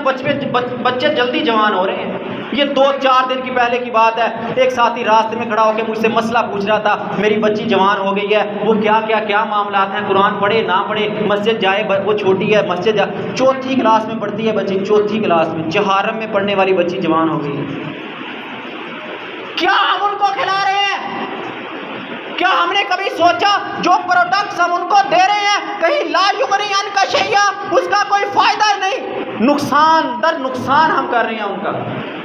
بچے جلدی جوان ہو رہے ہیں۔ یہ 2-4 دن کی پہلے کی بات ہے، ایک ساتھی راستے میں کھڑا ہو کے مجھ سے مسئلہ پوچھ رہا تھا، میری بچی جوان ہو گئی ہے، وہ کیا معاملات ہیں، قرآن پڑھے نہ پڑھے، مسجد جائے، وہ چھوٹی ہے، مسجد جائے، 4تھی کلاس میں پڑھتی ہے بچی، 4تھی کلاس میں، جہارم میں پڑھنے والی بچی جوان ہو گئی ہے۔ کیا ہم ان کو کھلا رہے ہیں؟ کیا ہم نے کبھی سوچا جو پروڈکٹس ہم ان کو دے رہے ہیں کہیں لا یغنی عنک شیئا، اس کا کوئی فائدہ نہیں، نقصان در نقصان ہم کر رہے ہیں، ان کا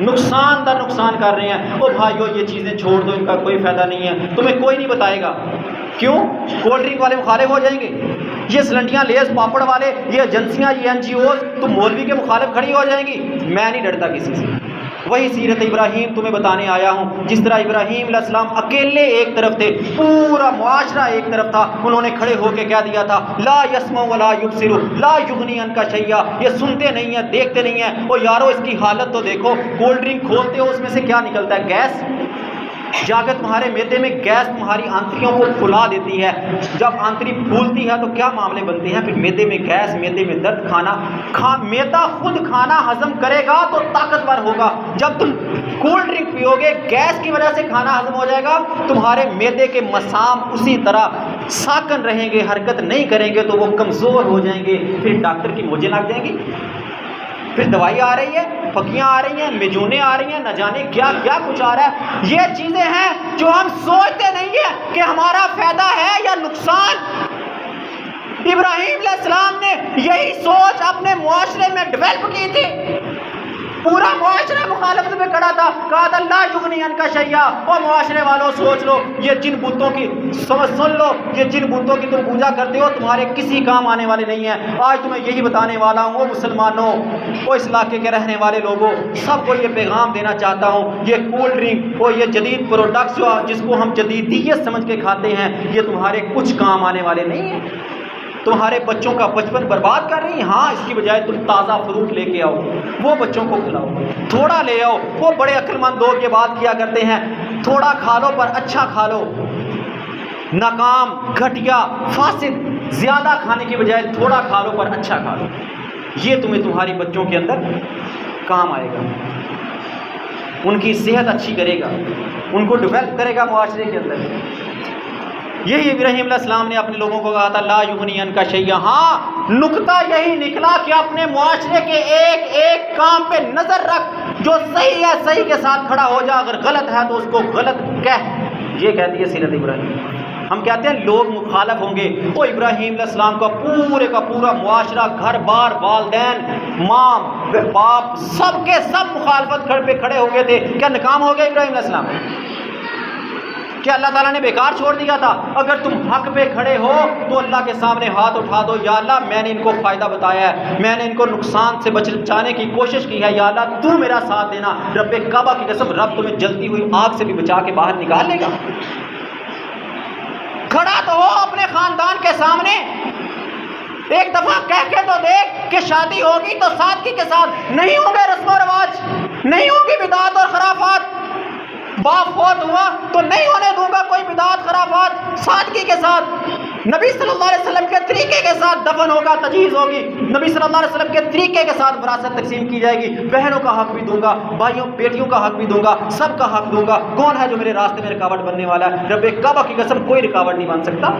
نقصان در نقصان کر رہے ہیں۔ او بھائیو یہ چیزیں چھوڑ دو، ان کا کوئی فائدہ نہیں ہے، تمہیں کوئی نہیں بتائے گا۔ کیوں؟ کولڈ ڈرنک والے مخالف ہو جائیں گے، یہ سلنٹیاں، لیز، پاپڑ والے، یہ ایجنسیاں، یہ NGOs، تم مولوی کے مخالف کھڑی ہو جائیں گی۔ میں نہیں ڈرتا کسی سے، وہی سیرت ابراہیم تمہیں بتانے آیا ہوں۔ جس طرح ابراہیم علیہ السلام اکیلے ایک طرف تھے، پورا معاشرہ ایک طرف تھا، انہوں نے کھڑے ہو کے کہہ دیا تھا لا یسمع ولا یبصر لا یغنی عنک شیئا، یہ سنتے نہیں ہیں، دیکھتے نہیں ہیں۔ او یارو اس کی حالت تو دیکھو، کولڈ ڈرنک کھولتے ہو اس میں سے کیا نکلتا ہے؟ گیس۔ جا کے تمہارے میدے میں گیس تمہاری آنتڑیوں کو پھلا دیتی ہے، جب آنتڑی پھولتی ہے تو کیا معاملے بنتے ہیں، پھر میدے میں گیس، میدے میں درد، میدا خود کھانا ہضم کرے گا تو طاقتور ہوگا، جب تم کولڈ ڈرنک پیو گے گیس کی وجہ سے کھانا ہضم ہو جائے گا، تمہارے میدے کے مسام اسی طرح ساکن رہیں گے، حرکت نہیں کریں گے تو وہ کمزور ہو جائیں گے، پھر ڈاکٹر کی موجیں لگ جائیں گی، پھر دوائی آ رہی ہے، پھکیاں آ رہی ہیں، میجونے آ رہی ہیں، نہ جانے کیا کیا کچھ آ رہا ہے۔ یہ چیزیں ہیں جو ہم سوچتے نہیں ہیں کہ ہمارا فائدہ ہے یا نقصان۔ ابراہیم علیہ السلام نے یہی سوچ اپنے معاشرے میں ڈیولپ کی تھی، پورا معاشرہ مخالفت میں کھڑا تھا، کہا تھا لا یغنی عنک شیئا۔ وہ معاشرے والوں سوچ لو، یہ جن بتوں کی سن لو، یہ جن بتوں کی تم پوجا کرتے ہو تمہارے کسی کام آنے والے نہیں ہیں۔ آج تمہیں یہی بتانے والا ہوں، وہ مسلمانوں، وہ اس علاقے کے رہنے والے لوگوں، سب کو یہ پیغام دینا چاہتا ہوں، یہ کولڈ ڈرنک اور یہ جدید پروڈکٹس جس کو ہم جدیدیت سمجھ کے کھاتے ہیں، یہ تمہارے کچھ کام آنے والے نہیں ہیں، تمہارے بچوں کا بچپن برباد کر رہی ہیں۔ ہاں، اس کی بجائے تم تازہ فروٹ لے کے آؤ، وہ بچوں کو کھلاؤ، تھوڑا لے آؤ۔ وہ بڑے عقل مند لوگ یہ بات کیا کرتے ہیں، تھوڑا کھا لو پر اچھا کھا لو، ناکام، گھٹیا، فاسد، زیادہ کھانے کی بجائے تھوڑا کھا لو پر اچھا کھا لو، یہ تمہیں تمہاری بچوں کے اندر کام آئے گا، ان کی صحت اچھی کرے گا، ان کو ڈیولپ کرے گا معاشرے کے اندر۔ یہی ابراہیم علیہ السلام نے اپنے لوگوں کو کہا تھا لا یغنی عنک شیئا۔ ہاں، نقطہ یہی نکلا کہ اپنے معاشرے کے ایک ایک کام پہ نظر رکھ، جو صحیح ہے صحیح کے ساتھ کھڑا ہو جا، اگر غلط ہے تو اس کو غلط کہہ، یہ کہتی ہے سیرت ابراہیم۔ ہم کہتے ہیں لوگ مخالف ہوں گے، وہ ابراہیم علیہ السلام کا پورے کا پورا معاشرہ، گھر بار، والدین، ماں باپ، سب کے سب مخالفت پہ کھڑے ہو گئے تھے، کیا ناکام ہو گئے ابراہیم علیہ السلام؟ کیا اللہ تعالیٰ نے بیکار چھوڑ دیا تھا؟ اگر تم حق پہ کھڑے ہو تو اللہ کے سامنے ہاتھ اٹھا دو، یا اللہ میں نے ان کو فائدہ بتایا ہے، میں نے ان کو نقصان سے بچانے کی کوشش کی ہے، یا اللہ تو میرا ساتھ دینا۔ رب کعبہ کی قسم، رب تمہیں جلتی ہوئی آگ سے بھی بچا کے باہر نکال لے گا۔ کھڑا تو ہو اپنے خاندان کے سامنے، ایک دفعہ کہہ کے تو دیکھ کہ شادی ہوگی تو سادگی کے ساتھ، نہیں ہوں گے رسم و رواج، نہیں ہوں گی بدعات اور خرافات، باپ فوت ہوا تو نہیں ہونے دوں گا کوئی بدعت خرافات، سادگی کے ساتھ نبی صلی اللہ علیہ وسلم کے طریقے کے ساتھ دفن ہوگا، تجہیز ہوگی، نبی صلی اللہ علیہ وسلم کے طریقے کے ساتھ وراثت تقسیم کی جائے گی، بہنوں کا حق بھی دوں گا، بھائیوں بیٹیوں کا حق بھی دوں گا، سب کا حق دوں گا۔ کون ہے جو میرے راستے میں رکاوٹ بننے والا ہے؟ رب کعبہ کی قسم کوئی رکاوٹ نہیں بن سکتا۔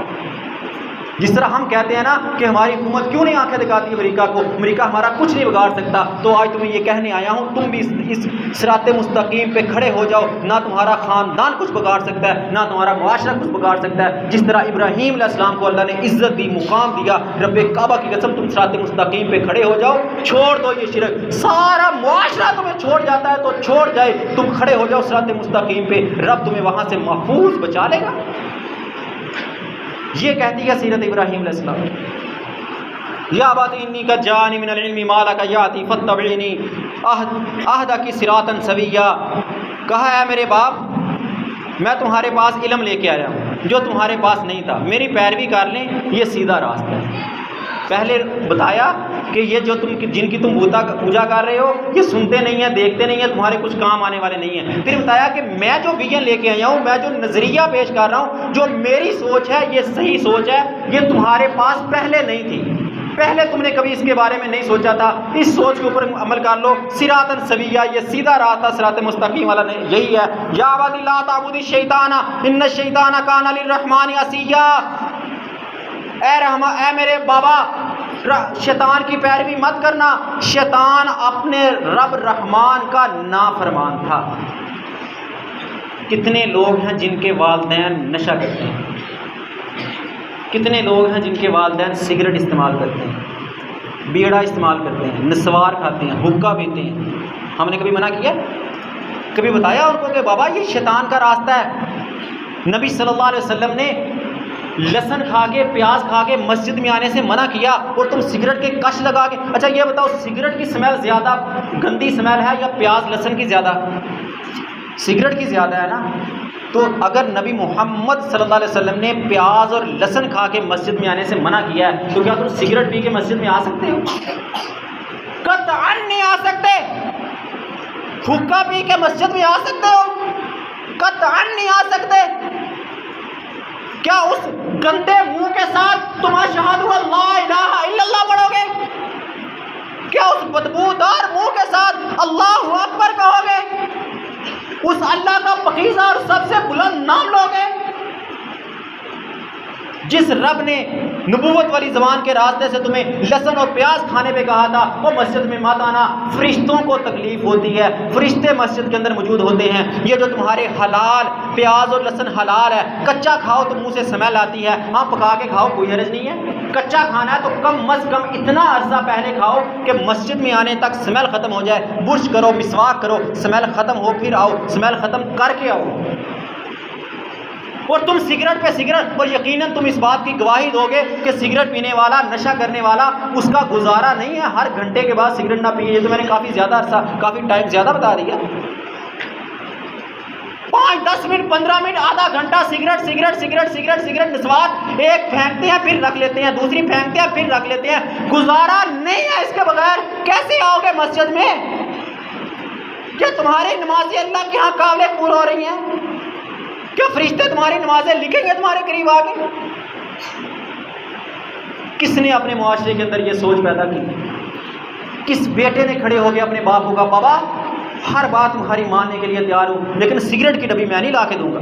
جس طرح ہم کہتے ہیں نا کہ ہماری حکومت کیوں نہیں آنکھیں دکھاتی امریکہ کو، امریکہ ہمارا کچھ نہیں بگاڑ سکتا، تو آج تمہیں یہ کہنے آیا ہوں تم بھی اس صراط مستقیم پہ کھڑے ہو جاؤ، نہ تمہارا خاندان کچھ بگاڑ سکتا ہے، نہ تمہارا معاشرہ کچھ بگاڑ سکتا ہے۔ جس طرح ابراہیم علیہ السلام کو اللہ نے عزت دی، مقام دیا، رب کعبہ کی قسم تم صراط مستقیم پہ کھڑے ہو جاؤ، چھوڑ دو یہ شرک، سارا معاشرہ تمہیں چھوڑ جاتا ہے تو چھوڑ جائے، تم کھڑے ہو جاؤ صراط مستقیم پہ، رب تمہیں وہاں سے محفوظ بچا لے گا۔ یہ کہتی ہے سیرت ابراہیم علیہ السلام۔ یا ابت انی قد جاءنی من العلم ما لک یاتی فاتبعنی اہدک صراطا سویا، کہا ہے میرے باپ میں تمہارے پاس علم لے کے آیا ہوں جو تمہارے پاس نہیں تھا، میری پیروی کر لیں، یہ سیدھا راستہ ہے۔ پہلے بتایا کہ یہ جو جن کی تم پوجا کر رہے ہو یہ سنتے نہیں ہیں، دیکھتے نہیں ہیں، تمہارے کچھ کام آنے والے نہیں ہیں۔ پھر بتایا کہ میں جو ویژن لے کے آیا ہوں، میں جو نظریہ پیش کر رہا ہوں، جو میری سوچ ہے یہ صحیح سوچ ہے، یہ تمہارے پاس پہلے نہیں تھی، پہلے تم نے کبھی اس کے بارے میں نہیں سوچا تھا، اس سوچ کے اوپر عمل کر لو، صراطا سویا، یہ سیدھا راستہ صراط مستقیم والا نہیں، یہی ہے۔ یا ابت لا تعبد الشیطان ان الشیطان کان للرحمن عصیا، اے میرے بابا شیطان کی پیروی مت کرنا، شیطان اپنے رب رحمان کا نافرمان تھا۔ کتنے لوگ ہیں جن کے والدین نشہ کرتے ہیں، کتنے لوگ ہیں جن کے والدین سگریٹ استعمال کرتے ہیں، بیڑا استعمال کرتے ہیں، نسوار کھاتے ہیں، حقہ پیتے ہیں، ہم نے کبھی منع کیا؟ کبھی بتایا ان کو کہ بابا یہ شیطان کا راستہ ہے؟ نبی صلی اللہ علیہ وسلم نے لہسن کھا کے پیاز کھا کے مسجد میں آنے سے منع کیا، اور تم سگریٹ کے کش لگا کے، اچھا یہ بتاؤ سگریٹ کی سمیل زیادہ گندی سمیل ہے یا پیاز لہسن کی زیادہ؟ سگریٹ کی زیادہ ہے نا۔ تو اگر نبی محمد صلی اللہ علیہ وسلم نے پیاز اور لہسن کھا کے مسجد میں آنے سے منع کیا ہے، تو کیا تم سگریٹ پی کے مسجد میں آ سکتے ہو؟ قطعاً نہیں آ سکتے۔ حقہ پی کے مسجد میں آ سکتے ہو؟ قطعاً نہیں آ سکتے۔ کیا اس گندے منہ کے ساتھ تم اشہد ان لا الہ الا اللہ پڑھو گے؟ کیا اس بدبودار منہ کے ساتھ اللہ اکبر کہو گے؟ اس اللہ کا پاکیزہ اور سب سے بلند نام لو گے؟ جس رب نے نبوت والی زبان کے راستے سے تمہیں لہسن اور پیاز کھانے پہ کہا تھا، وہ مسجد میں مت آنا، فرشتوں کو تکلیف ہوتی ہے، فرشتے مسجد کے اندر موجود ہوتے ہیں۔ یہ جو تمہارے حلال پیاز اور لہسن حلال ہے، کچا کھاؤ تو منہ سے سمیل آتی ہے، ہاں پکا کے کھاؤ کوئی حرج نہیں ہے۔ کچا کھانا ہے تو کم از کم اتنا عرصہ پہلے کھاؤ کہ مسجد میں آنے تک سمیل ختم ہو جائے، برش کرو، مسواک کرو، سمیل ختم ہو پھر آؤ، سمیل ختم کر کے آؤ۔ اور تم سگریٹ پہ سگریٹ، اور یقیناً تم اس بات کی گواہی دو گے کہ سگریٹ پینے والا، نشہ کرنے والا، اس کا گزارا نہیں ہے ہر گھنٹے کے بعد سگریٹ نہ پیے۔ یہ تو میں نے کافی زیادہ عرصہ، کافی ٹائم زیادہ بتا دیا۔ 5 10 منٹ 15 منٹ آدھا گھنٹہ cigarette cigarette cigarette cigarette cigarette نسوار، ایک پھینکتے ہیں پھر رکھ لیتے ہیں، دوسری پھینکتے ہیں پھر رکھ لیتے ہیں، گزارا نہیں ہے اس کے بغیر۔ کیسے آؤ گے مسجد میں؟ کیا تمہاری نمازیں اللہ کے ہاں قابل قبول ہو رہی ہیں؟ کیا فرشتے تمہاری نمازیں لکھیں گے تمہارے قریب آ کے؟ کس نے اپنے معاشرے کے اندر یہ سوچ پیدا کی؟ کس بیٹے نے کھڑے ہو کے اپنے باپ کو کہا بابا ہر بات تمہاری ماننے کے لیے تیار ہوں، لیکن سگریٹ کی ڈبی میں نہیں لا کے دوں گا،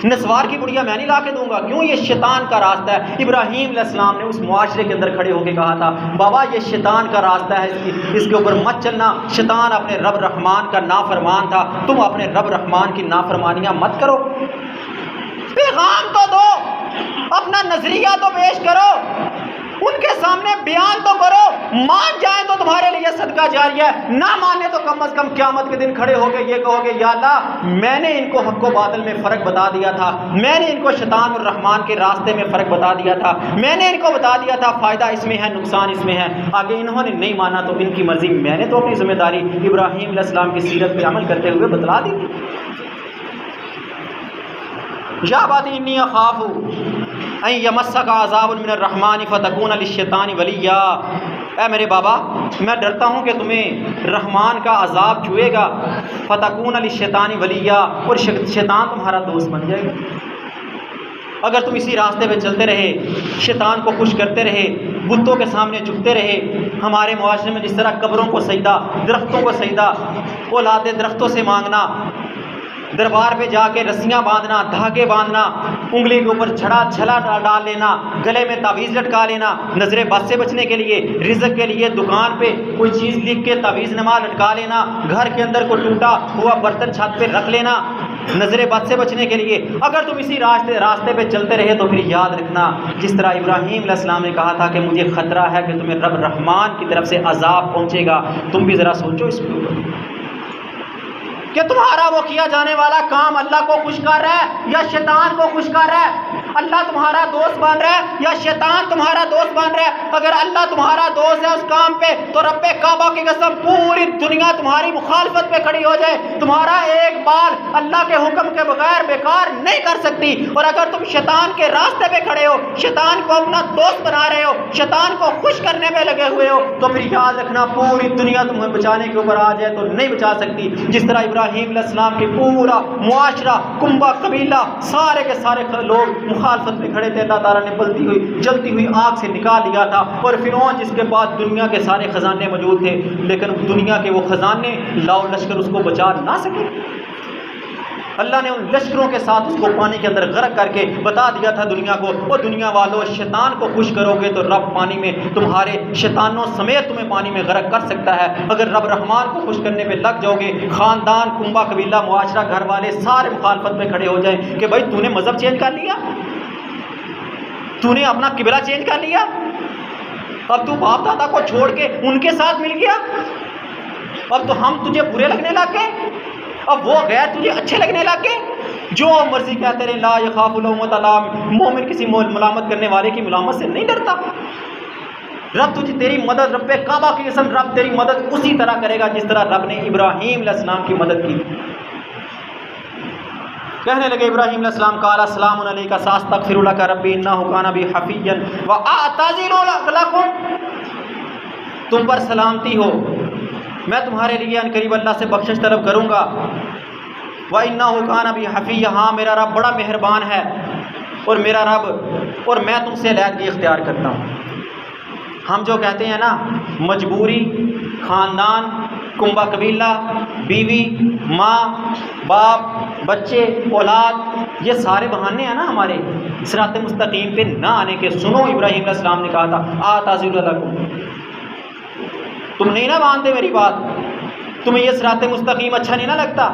نسوار کی گڑیا میں نہیں لا کے دوں گا؟ کیوں؟ یہ شیطان کا راستہ ہے۔ ابراہیم علیہ السلام نے اس معاشرے کے اندر کھڑے ہو کے کہا تھا بابا یہ شیطان کا راستہ ہے، اس کے اوپر مت چلنا۔ شیطان اپنے رب رحمان کا نافرمان تھا، تم اپنے رب رحمان کی نافرمانیاں مت کرو۔ پیغام تو دو، اپنا نظریہ تو پیش کرو، ان کے سامنے بیان تو کرو، مان جائیں تو تمہارے لیے صدقہ جاریہ ہے، نہ مانے تو کم از کم قیامت کے دن کھڑے ہو کے یہ کہو گے یا اللہ میں نے ان کو حق و باطل میں فرق بتا دیا تھا، میں نے ان کو شیطان اور رحمان کے راستے میں فرق بتا دیا تھا، میں نے ان کو بتا دیا تھا فائدہ اس میں ہے نقصان اس میں ہے، آگے انہوں نے نہیں مانا تو ان کی مرضی، میں نے تو اپنی ذمہ داری ابراہیم علیہ السلام کی سیرت پہ عمل کرتے ہوئے بتلا دی تھی۔ یا بات انی اخاف ان یمسک عذاب من الرحمن فتکون للشیطان ولیا، اے میرے بابا میں ڈرتا ہوں کہ تمہیں رحمان کا عذاب چھوئے گا فتکون للشیطان ولیا، اور شیطان تمہارا دوست بن جائے گا۔ اگر تم اسی راستے پہ چلتے رہے، شیطان کو خوش کرتے رہے، بتوں کے سامنے جھکتے رہے، ہمارے معاشرے میں جس طرح قبروں کو سجدہ، درختوں کو سجدہ، اولاد درختوں سے مانگنا، دربار پہ جا کے رسیاں باندھنا، دھاگے باندھنا، انگلی کے اوپر چھلا ڈال لینا، گلے میں تعویذ لٹکا لینا، نظر بد سے بچنے کے لیے، رزق کے لیے دکان پہ کوئی چیز لکھ کے تعویذ نما لٹکا لینا، گھر کے اندر کو ٹوٹا ہوا برتن چھت پہ رکھ لینا نظر بد سے بچنے کے لیے، اگر تم اسی راستے پہ چلتے رہے تو پھر یاد رکھنا، جس طرح ابراہیم علیہ السلام نے کہا تھا کہ مجھے خطرہ ہے کہ تمہیں رب رحمان کی طرف سے عذاب پہنچے گا، تم بھی ذرا سوچو اس پہ کہ تمہارا وہ کیا جانے والا کام اللہ کو خوش کر رہا ہے یا شیطان کو خوش کر رہا ہے؟ اللہ تمہارا دوست بن رہا ہے یا شیطان تمہارا دوست بن رہا ہے؟ اگر اللہ تمہارا دوست ہے اس کام پہ تو رب کعبہ کی قسم پوری دنیا تمہاری مخالفت پہ کھڑی ہو جائے، تمہارا ایک بال اللہ کے حکم کے بغیر بیکار نہیں کر سکتی۔ اور اگر تم شیطان کے راستے پہ کھڑے ہو، شیطان کو اپنا دوست بنا رہے ہو، شیطان کو خوش کرنے میں لگے ہوئے ہو، تو پھر یاد رکھنا پوری دنیا تمہیں بچانے کے اوپر آ جائے تو نہیں بچا سکتی۔ جس طرح ابراہیم علیہ السلام کی پورا معاشرہ، کنبہ، قبیلہ، سارے کے سارے لوگ مخالفت میں کھڑے تھے، اللہ تعالیٰ نے جلتی ہوئی آگ سے نکال لیا تھا، اور فرعون جس کے پاس دنیا کے سارے خزانے موجود تھے، لیکن دنیا کے وہ خزانے لاؤ لشکر اس کو بچا نہ سکے۔ اللہ نے ان لشکروں کے ساتھ اس کو پانی کے اندر غرق کر کے بتا دیا تھا دنیا کو، اور دنیا والوں شیطان کو خوش کرو گے تو رب پانی میں تمہارے شیطانوں سمیت تمہیں پانی میں غرق کر سکتا ہے۔ اگر رب رحمان کو خوش کرنے پہ لگ جاؤ گے، خاندان، کنبہ، قبیلہ، معاشرہ، گھر والے سارے مخالفت میں کھڑے ہو جائیں کہ بھائی تو نے مذہب چینج کر لیا، تو نے اپنا قبلہ چینج کر لیا، اب تو باپ دادا کو چھوڑ کے ان کے ساتھ مل گیا، اب تو ہم تجھے برے لگنے لگ گئے، اب وہ غیر تجھے اچھے لگنے لگ گئے، جو مرضی کہتے رہے، لا یخاف لومۃ لائم، مومن کسی ملامت کرنے والے کی ملامت سے نہیں ڈرتا۔ رب تجھے تیری مدد، رب کعبہ کی قسم، رب تیری مدد اسی طرح کرے گا جس طرح رب نے ابراہیم علیہ السلام کی مدد کی۔ کہنے لگے ابراہیم علیہ السلام، قال السلام علیک ساستغفر لک ربی انہ کان بی حفیا واعتذر لکم، تم پر سلامتی ہو، میں تمہارے لیے ان قریب اللہ سے بخشش طلب کروں گا، وَإِنَّهُ كَانَ بِي حَفِيًّا، ہاں میرا رب بڑا مہربان ہے، اور میرا رب، اور میں تم سے علیحدگی اختیار کرتا ہوں۔ ہم جو کہتے ہیں نا، مجبوری، خاندان، کنبہ قبیلہ، بیوی، ماں، باپ، بچے، اولاد، یہ سارے بہانے ہیں نا ہمارے صراط مستقیم پہ نہ آنے کے۔ سنو ابراہیم علیہ السلام نے کہا تھا آتذر لکم، تم نہیں نہ مانتے میری بات، تمہیں یہ صراط مستقیم اچھا نہیں نہ لگتا،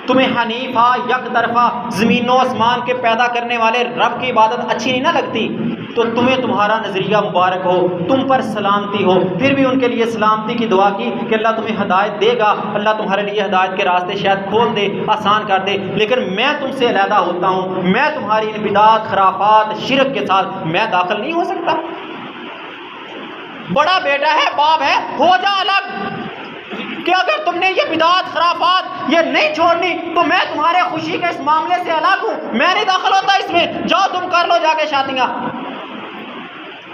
تمہیں حنیفہ، یک طرفہ، زمین و آسمان کے پیدا کرنے والے رب کی عبادت اچھی نہیں نہ لگتی، تو تمہیں تمہارا نظریہ مبارک ہو، تم پر سلامتی ہو۔ پھر بھی ان کے لیے سلامتی کی دعا کی کہ اللہ تمہیں ہدایت دے گا، اللہ تمہارے لیے ہدایت کے راستے شاید کھول دے، آسان کر دے، لیکن میں تم سے علیحدہ ہوتا ہوں، میں تمہاری ان بدعات، خرافات، شرک کے ساتھ میں داخل نہیں ہو سکتا۔ بڑا بیٹا ہے، باپ ہے، ہو جا الگ، کہ اگر تم نے یہ بدعات، خرافات یہ نہیں چھوڑنی تو میں تمہارے خوشی کے اس معاملے سے الگ ہوں، میں نہیں داخل ہوتا اس میں، جاؤ تم کر لو جا کے شادیاں۔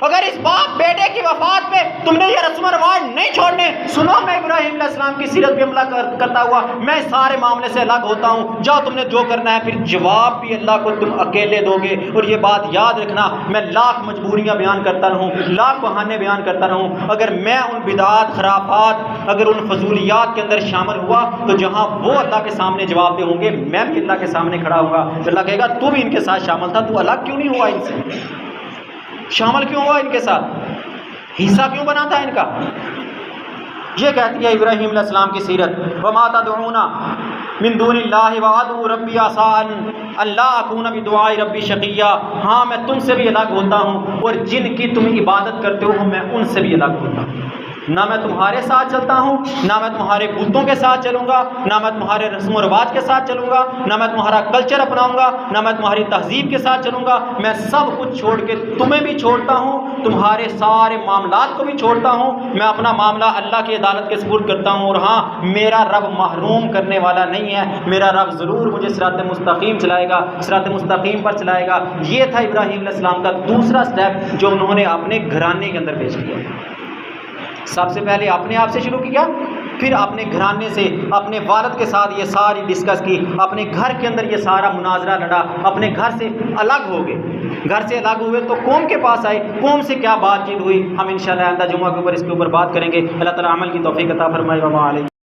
اگر اس باپ بیٹے کی وفات پہ تم نے یہ رسم و رواج نہیں چھوڑنے، سنو میں ابراہیم علیہ السلام کی سیرت پہ عمل کرتا ہوا میں اس سارے معاملے سے الگ ہوتا ہوں، جاؤ تم نے جو کرنا ہے۔ پھر جواب بھی اللہ کو تم اکیلے دو گے، اور یہ بات یاد رکھنا، میں لاکھ مجبوریاں بیان کرتا رہوں، لاکھ بہانے بیان کرتا رہوں، اگر میں ان بدعات، خرافات، اگر ان فضولیات کے اندر شامل ہوا تو جہاں وہ اللہ کے سامنے جواب دے ہوں گے، میں بھی اللہ کے سامنے کھڑا ہوں گا، اللہ کہے گا تو بھی ان کے ساتھ شامل تھا، تو الگ کیوں نہیں ہوا ان سے، شامل کیوں ہوا ان کے ساتھ، حصہ کیوں بنا تھا ان کا۔ یہ کہتی ہے ابراہیم علیہ السلام کی سیرت، وما تدعون من دون اللہ وادعو ربی عسى ان لا اکون بدعاء ربی شقیا، ہاں میں تم سے بھی الگ ہوتا ہوں، اور جن کی تم عبادت کرتے ہو میں ان سے بھی الگ ہوتا ہوں، نہ میں تمہارے ساتھ چلتا ہوں، نہ میں تمہارے بتوں کے ساتھ چلوں گا، نہ میں تمہارے رسم و رواج کے ساتھ چلوں گا، نہ میں تمہارا کلچر اپناؤں گا، نہ میں تمہاری تہذیب کے ساتھ چلوں گا، میں سب کچھ چھوڑ کے تمہیں بھی چھوڑتا ہوں، تمہارے سارے معاملات کو بھی چھوڑتا ہوں، میں اپنا معاملہ اللہ کی عدالت کے سپرد کرتا ہوں، اور ہاں میرا رب محروم کرنے والا نہیں ہے، میرا رب ضرور مجھے صراط مستقیم چلائے گا، صراط مستقیم پر چلائے گا۔ یہ تھا ابراہیم علیہ السلام کا دوسرا سٹیپ جو انہوں نے اپنے گھرانے کے اندر پیش کیا۔ سب سے پہلے اپنے آپ سے شروع کیا، پھر اپنے گھرانے سے اپنے والد کے ساتھ یہ ساری ڈسکس کی، اپنے گھر کے اندر یہ سارا مناظرہ لڑا، اپنے گھر سے الگ ہو گئے، گھر سے الگ ہوئے تو قوم کے پاس آئے، قوم سے کیا بات چیت ہوئی ہم انشاءاللہ آئندہ جمعہ کے اوپر اس کے اوپر بات کریں گے۔ اللہ تعالیٰ عمل کی توفیق عطا فرمائے۔ وما علینا